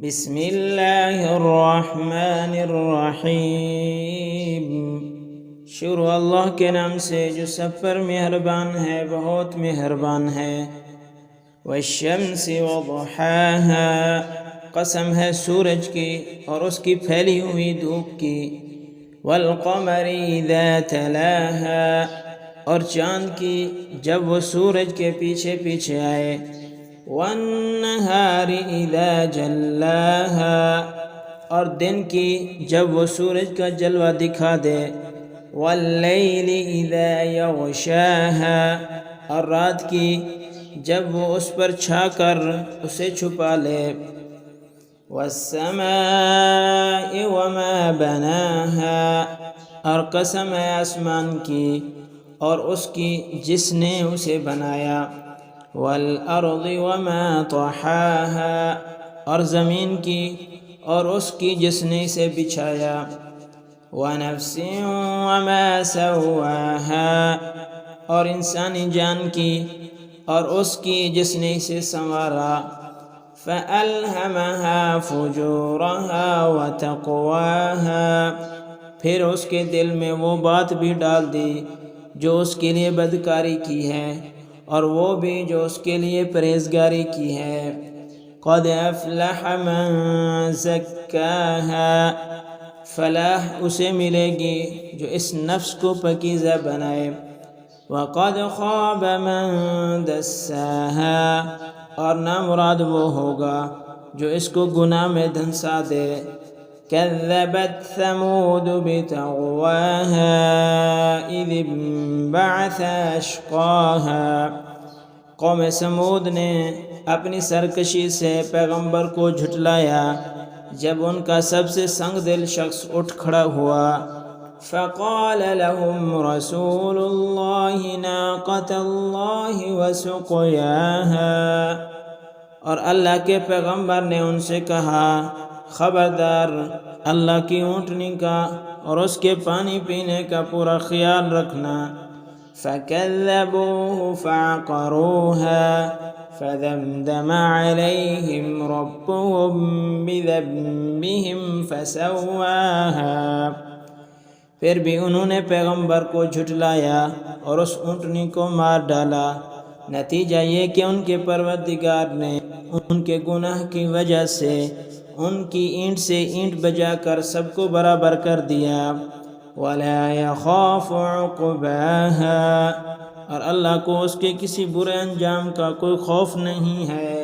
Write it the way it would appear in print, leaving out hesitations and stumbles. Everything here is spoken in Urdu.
بسم اللہ الرحمن الرحیم۔ شروع اللہ کے نام سے جو سب پر مہربان ہے، بہت مہربان ہے۔ والشمس وضحاها، قسم ہے سورج کی اور اس کی پھیلی ہوئی دھوپ کی۔ والقمر اذا تلاها، اور چاند کی جب وہ سورج کے پیچھے پیچھے آئے۔ والنہار اذا جلاها، اور دن کی جب وہ سورج کا جلوہ دکھا دے۔ واللیل اذا یغشاها، اور رات کی جب وہ اس پر چھا کر اسے چھپا لے۔ والسماء وما بناها، اور قسم ہے آسمان کی اور اس کی جس نے اسے بنایا۔ والارض وما طحاها، اور زمین کی اور اس کی جس نے اسے بچھایا۔ ونفس وما سواها، اور انسانی جان کی اور اس کی جس نے اسے سنوارا۔ فألہمها فجورها وتقواها، پھر اس کے دل میں وہ بات بھی ڈال دی جو اس کے لیے بدکاری کی ہے اور وہ بھی جو اس کے لیے پرہیزگاری کی ہے۔ قد افلح من زکاها، فلاح اسے ملے گی جو اس نفس کو پاکیزہ بنائے۔ وقد خاب من دساها، اور نامراد وہ ہوگا جو اس کو گناہ میں دھنسا دے۔ كذبت ثمود بتغواها اذ انبعث اشقاها، قوم سمود نے اپنی سرکشی سے پیغمبر کو جھٹلایا جب ان کا سب سے سنگ دل شخص اٹھ کھڑا ہوا۔ فقال لهم رسول اللہ ناقۃ اللہ وسقیاها، اور اللہ کے پیغمبر نے ان سے کہا خبردار اللہ کی اونٹنی کا اور اس کے پانی پینے کا پورا خیال رکھنا۔ فكذبوه فعقروها فدمدم عليهم ربهم بذنبهم فسواها، پھر بھی انہوں نے پیغمبر کو جھٹلایا اور اس اونٹنی کو مار ڈالا۔ نتیجہ یہ کہ ان کے پروردگار نے ان کے گناہ کی وجہ سے ان کی اینٹ سے اینٹ بجا کر سب کو برابر کر دیا۔ وَلَا يَخَافُ عُقْبَاهَا، اور اللہ کو اس کے کسی برے انجام کا کوئی خوف نہیں ہے۔